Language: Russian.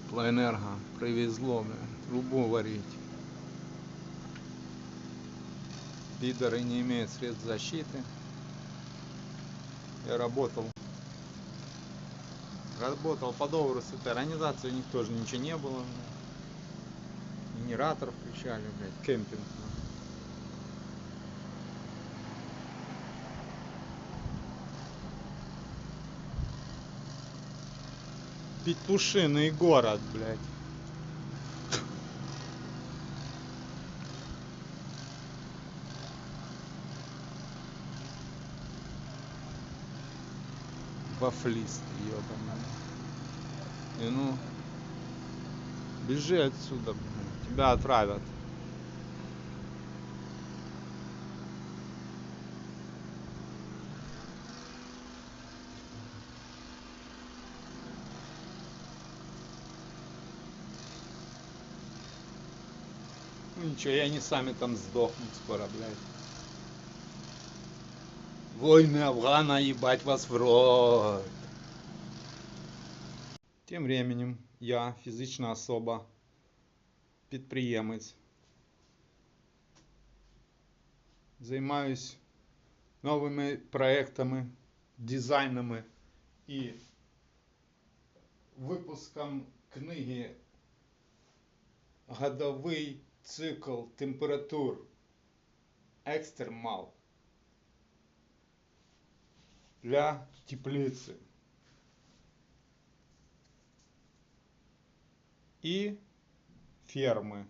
Теплоэнерго привезло, блядь, трубу варить. Пидоры не имеют средств защиты. Я работал по договору с этой организацией, у них тоже ничего не было. Генератор включали, блядь, кемпинг. Петушиный город, блядь. Вафлист, ебаный. И ну, бежи отсюда, блядь. Тебя отравят. Ну ничего, и они сами там сдохнут скоро, блядь. Войны Афгана, ебать вас в рот. Тим временем я, фізична особа, підприємець, займаюсь новими проектами, дизайнами і випуском книги «Годовий цикл температур Екстремал для теплиці і ферми».